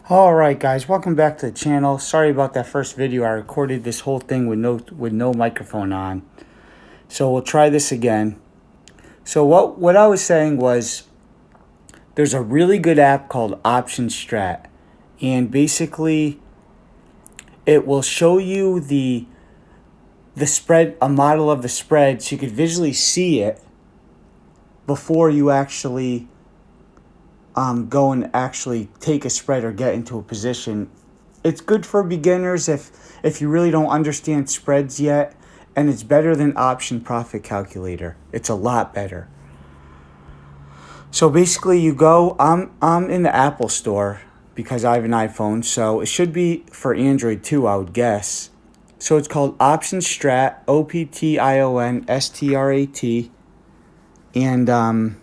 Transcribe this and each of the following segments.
Alright guys, welcome back to the channel. Sorry about that first video. I recorded this whole thing with no microphone on. So we'll try this again. So what I was saying was there's a really good app called Optionstrat, and basically it will show you the spread, a model of the spread, so you could visually see it before you actually go and actually take a spread or get into a position. It's good for beginners if you really don't understand spreads yet, and it's better than Option Profit Calculator. It's a lot better. So basically you go, I'm in the Apple Store because I have an iPhone, so it should be for Android too, I would guess. So it's called Optionstrat, Optionstrat, and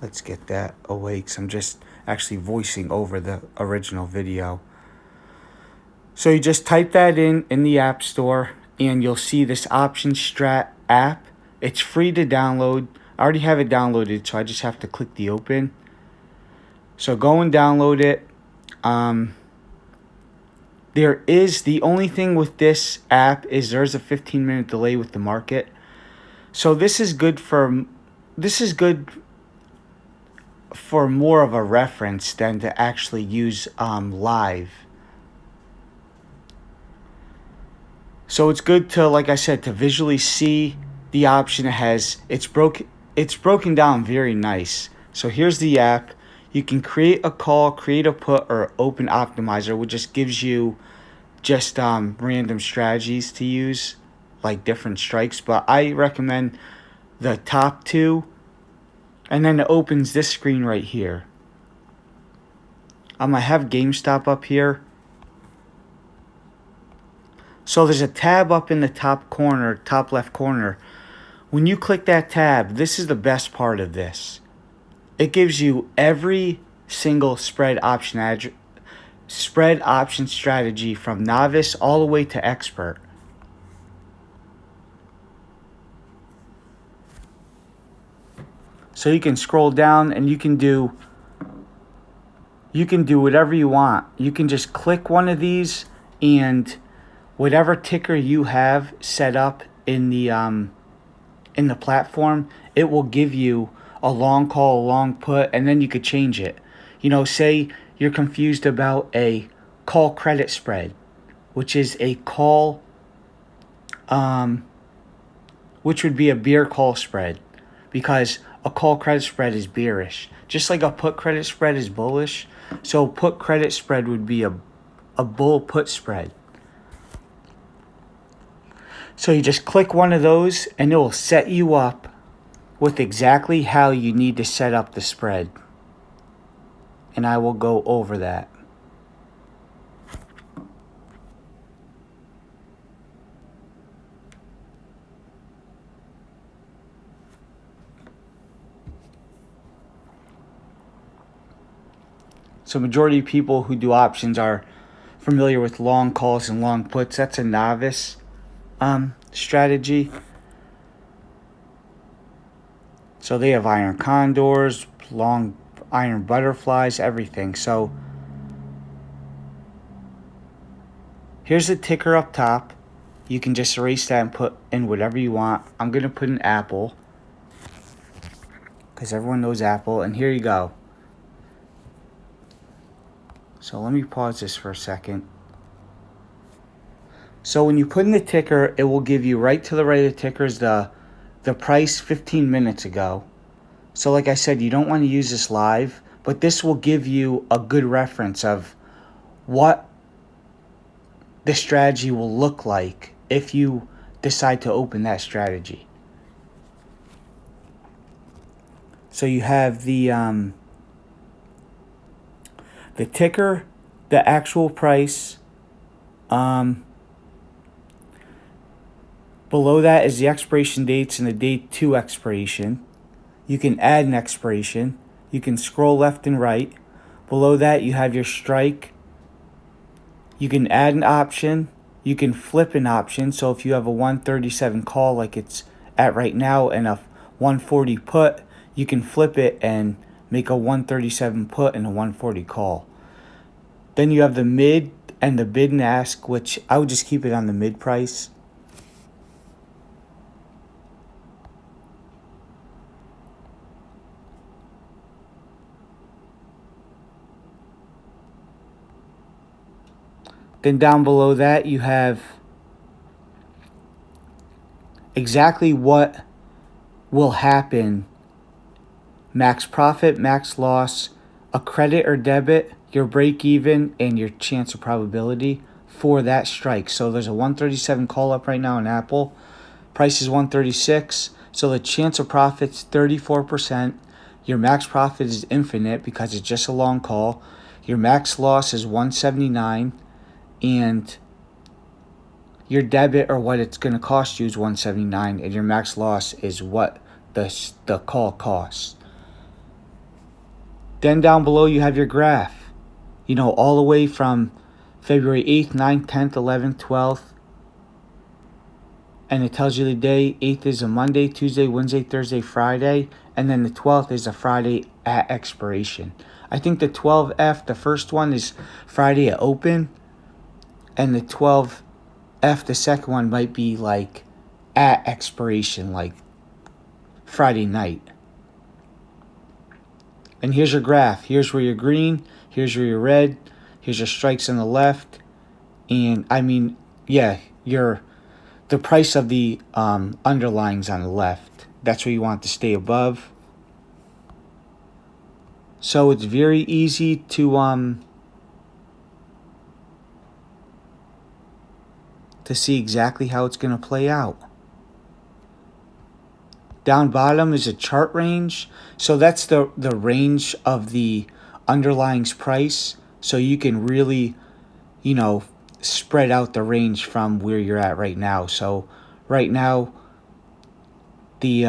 let's get that away because I'm just actually voicing over the original video. So you just type that in the App Store and you'll see this Optionstrat app. It's free to download. I already have it downloaded, so I just have to click the open. So go and download it. There is, the only thing with this app is there's a 15-minute delay with the market. So this is good for more of a reference than to actually use live. So it's good to, like I said, to visually see the option it has. It's broken down very nice. So here's the app. You can create a call, create a put, or open optimizer, which just gives you just random strategies to use, like different strikes. But I recommend the top two. And then it opens this screen right here. I have GameStop up here. So there's a tab up in the top corner, top left corner. When you click that tab, this is the best part of this. It gives you every single spread option strategy from novice all the way to expert. So you can scroll down and you can do whatever you want. You can just click one of these, and whatever ticker you have set up in the platform, it will give you a long call, a long put, and then you could change it. You know, say you're confused about a call credit spread, which is a call, which would be a bear call spread, because a call credit spread is bearish, just like a put credit spread is bullish. So put credit spread would be a bull put spread. So you just click one of those and it will set you up with exactly how you need to set up the spread. And I will go over that. So majority of people who do options are familiar with long calls and long puts. That's a novice strategy. So they have iron condors, long iron butterflies, everything. So here's the ticker up top. You can just erase that and put in whatever you want. I'm going to put in Apple because everyone knows Apple. And here you go. So let me pause this for a second. So when you put in the ticker, it will give you right to the right of the tickers the price 15 minutes ago. So like I said, you don't want to use this live, but this will give you a good reference of what the strategy will look like if you decide to open that strategy. So you have the ticker, the actual price. Below that is the expiration dates and the date to expiration. You can add an expiration. You can scroll left and right. Below that you have your strike. You can add an option. You can flip an option. So if you have a 137 call like it's at right now and a 140 put, you can flip it and make a 137 put and a 140 call. Then you have the mid and the bid and ask, which I would just keep it on the mid price. Then down below that, you have exactly what will happen: max profit, max loss, a credit or debit, your break even, and your chance of probability for that strike. So there's a 137 call up right now in Apple. Price is 136. So the chance of profit's 34%. Your max profit is infinite because it's just a long call. Your max loss is 179. And your debit, or what it's going to cost you, is 179, and your max loss is what the call costs. Then down below you have your graph, all the way from February 8th, 9th, 10th, 11th, 12th, and it tells you the day. 8th is a Monday, Tuesday, Wednesday, Thursday, Friday, and then the 12th is a Friday at expiration. I think the 12F, the first one, is Friday at open, and the 12F, the second one, might be like at expiration, like Friday night. And here's your graph. Here's where you're green. Here's where you're red. Here's your strikes on the left. And the price of the underlyings on the left. That's where you want to stay above. So it's very easy to see exactly how it's going to play out. Down bottom is a chart range. So that's the range of the underlying's price. So you can really, spread out the range from where you're at right now. So right now, the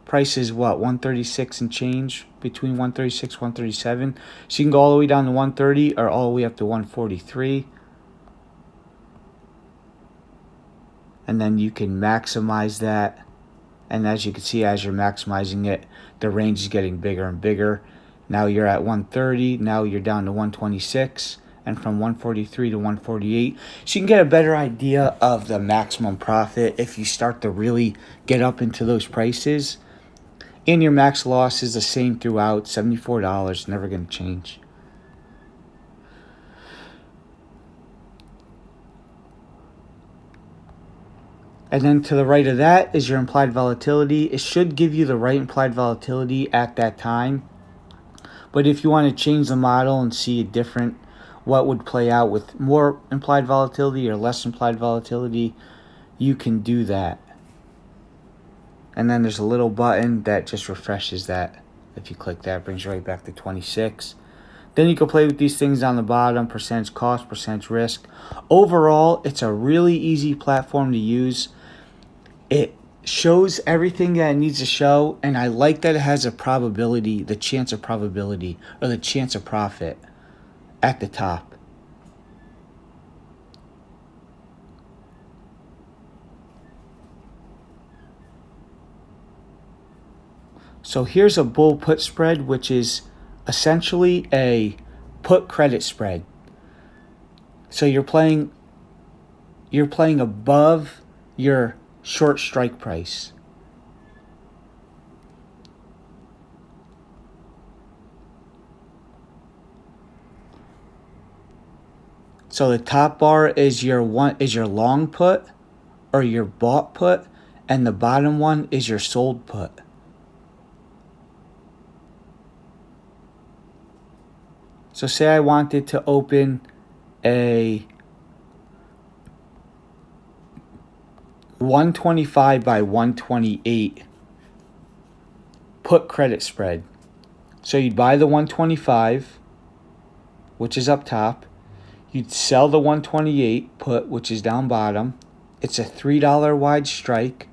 price is what, 136 and change, between 136 137. So you can go all the way down to 130 or all the way up to 143. And then you can maximize that. And as you can see, as you're maximizing it, the range is getting bigger and bigger. Now you're at 130. Now you're down to 126. And from 143 to 148. So you can get a better idea of the maximum profit if you start to really get up into those prices. And your max loss is the same throughout, $74, never going to change. And then to the right of that is your implied volatility. It should give you the right implied volatility at that time. But if you want to change the model and see a different, what would play out with more implied volatility or less implied volatility, you can do that. And then there's a little button that just refreshes that. If you click that, it brings you right back to 26. Then you can play with these things on the bottom: percentage cost, percentage risk. Overall, it's a really easy platform to use. It shows everything that it needs to show, and I like that it has a probability, the chance of probability, or the chance of profit at the top. So here's a bull put spread, which is essentially a put credit spread. So you're playing above your short strike price. So the top bar is your long put or your bought put, and the bottom one is your sold put. So say I wanted to open a 125 by 128 put credit spread. So you'd buy the 125, which is up top. You'd sell the 128 put, which is down bottom. It's a $3 wide strike.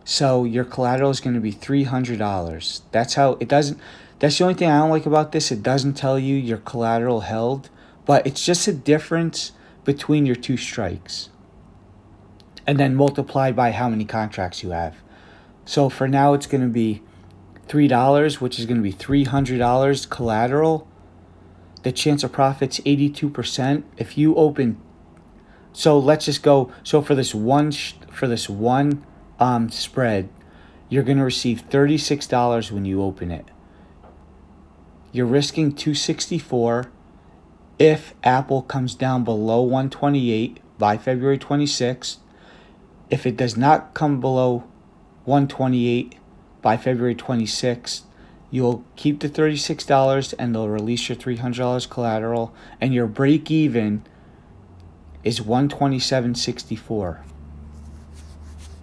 So your collateral is going to be $300. That's how it doesn't. That's the only thing I don't like about this. It doesn't tell you your collateral held, but it's just a difference between your two strikes. And then multiplied by how many contracts you have. So for now, it's going to be $3, which is going to be $300 collateral. The chance of profit's 82%. If you open, so let's just go. So for this one spread, you're going to receive $36 when you open it. You're risking $264. If Apple comes down below 128 by February 26th, if it does not come below 128 by February 26th, you'll keep the $36 and they'll release your $300 collateral, and your break even is 127.64.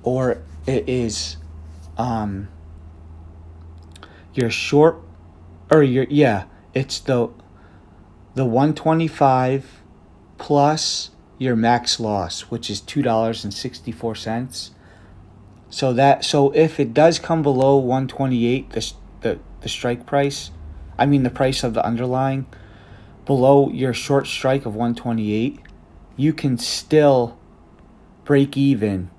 Or it is your short, or your, yeah, it's the 125 plus your max loss, which is $2.64. So if it does come below 128, the strike price, I mean the price of the underlying, below your short strike of 128, you can still break even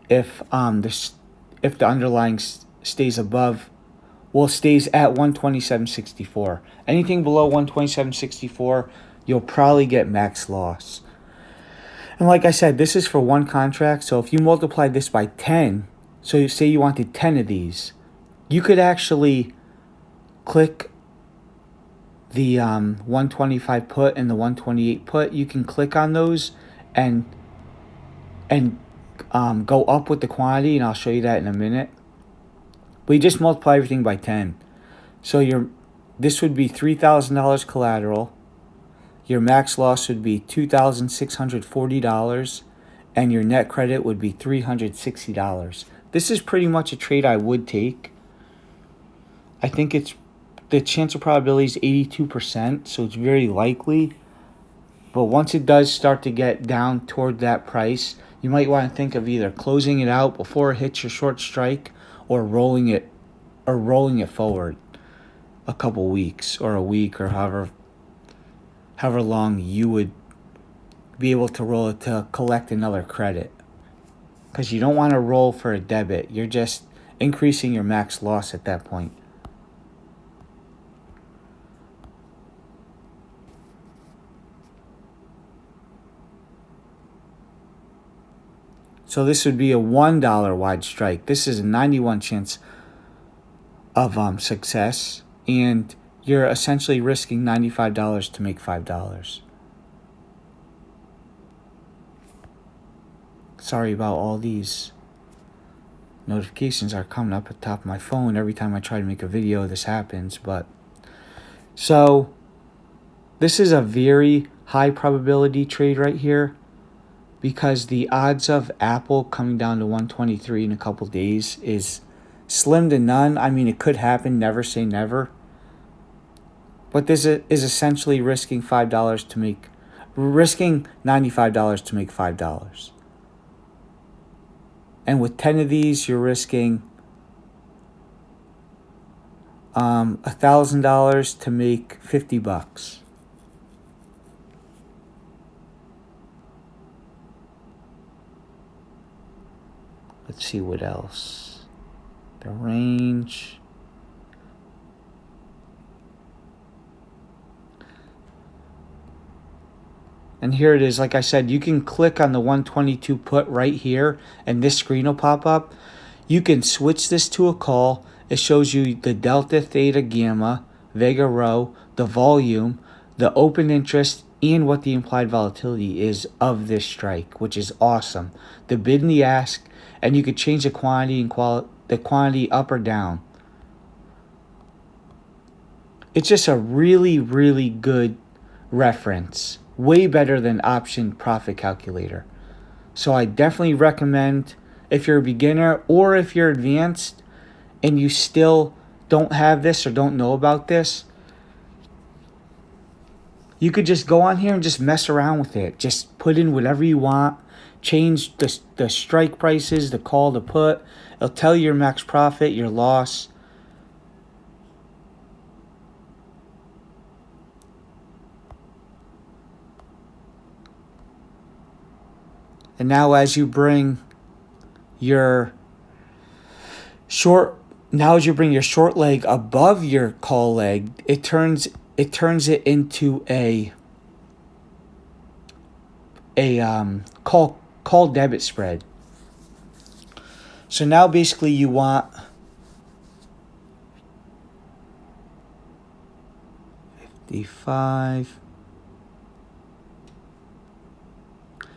if the underlying stays above, well, stays at 127.64. Anything below 127.64, you'll probably get max loss. And like I said, this is for one contract. So if you multiply this by 10, so you say you wanted 10 of these, you could actually click the 125 put and the 128 put. You can click on those and go up with the quantity, and I'll show you that in a minute. But you just multiply everything by 10. So this would be $3,000 collateral. Your max loss would be $2,640, and your net credit would be $360. This is pretty much a trade I would take. I think the chance of probability is 82%, so it's very likely. But once it does start to get down toward that price, you might want to think of either closing it out before it hits your short strike, or rolling it forward a couple weeks or a week, or however long you would be able to roll it to collect another credit. Because you don't want to roll for a debit. You're just increasing your max loss at that point. So this would be a $1 wide strike. This is a 91 chance of success, and you're essentially risking $95 to make $5. Sorry about all these notifications are coming up at the top of my phone. Every time I try to make a video, this happens. But so this is a very high probability trade right here, because the odds of Apple coming down to 123 in a couple days is slim to none. I mean, it could happen. Never say never. But this is essentially risking $95 to make $5. And with 10 of these, you're risking $1,000 to make $50. Let's see what else. The range. And here it is. Like I said, you can click on the 122 put right here, and this screen will pop up. You can switch this to a call. It shows you the delta, theta, gamma, vega, rho, the volume, the open interest, and what the implied volatility is of this strike, which is awesome. The bid and the ask, and you could change the quantity and the quantity up or down. It's just a really, really good reference. Way better than option profit calculator. So I definitely recommend, if you're a beginner or if you're advanced and you still don't have this or don't know about this, you could just go on here and just mess around with it. Just put in whatever you want. Change the strike prices, the call, the put. It'll tell you your max profit, your loss. And now as you bring your short, now as you bring your short leg above your call leg, it turns it into a call debit spread. So now basically you want 55.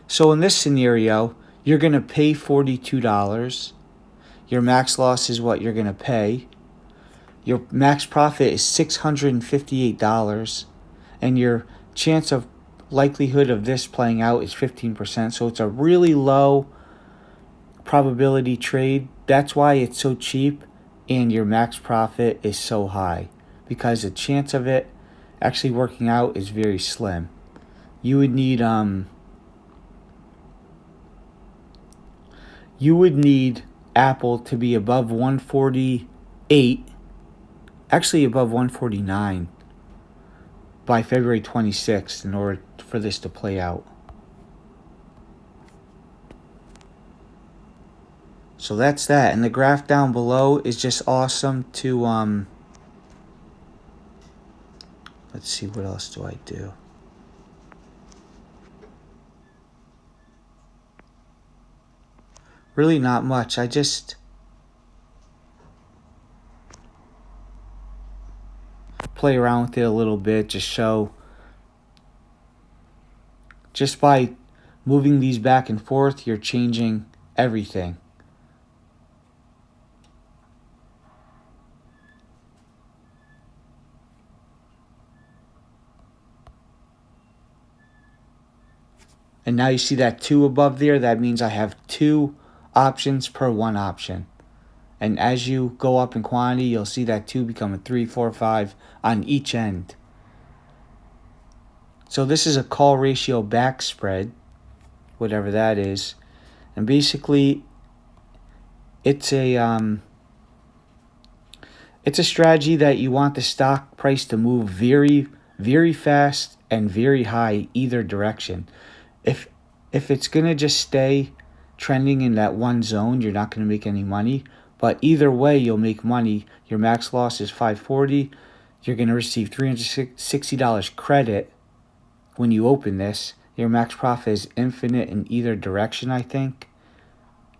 So in this scenario, you're going to pay $42. Your max loss is what you're going to pay. Your max profit is $658. And your chance of likelihood of this playing out is 15%. So it's a really low probability trade. That's why it's so cheap and your max profit is so high, because the chance of it actually working out is very slim. You would need Apple to be above 148, actually above 149 by February 26th in order for this to play out. So that's that. And the graph down below is just awesome to let's see, what else do I do? Really not much. I just play around with it a little bit, just by moving these back and forth, you're changing everything. And now you see that 2 above there. That means I have 2 options per 1 option. And as you go up in quantity, you'll see that 2 become a 3, 4, 5 on each end. So this is a call ratio back spread, whatever that is. And basically, it's a strategy that you want the stock price to move very, very fast and very high either direction. If it's going to just stay trending in that one zone, you're not going to make any money. But either way, you'll make money. Your max loss is $540. You're going to receive $360 credit when you open this. Your max profit is infinite in either direction, I think.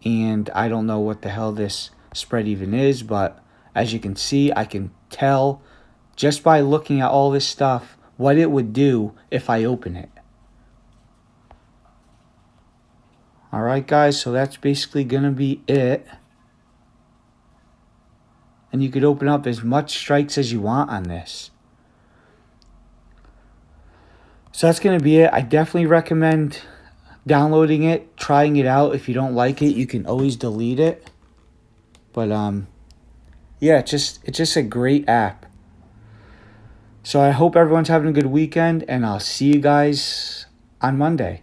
And I don't know what the hell this spread even is, but as you can see, I can tell just by looking at all this stuff what it would do if I open it. Alright guys, so that's basically going to be it. And you could open up as much strikes as you want on this. So that's going to be it. I definitely recommend downloading it, trying it out. If you don't like it, you can always delete it. But yeah, it's just a great app. So I hope everyone's having a good weekend, and I'll see you guys on Monday.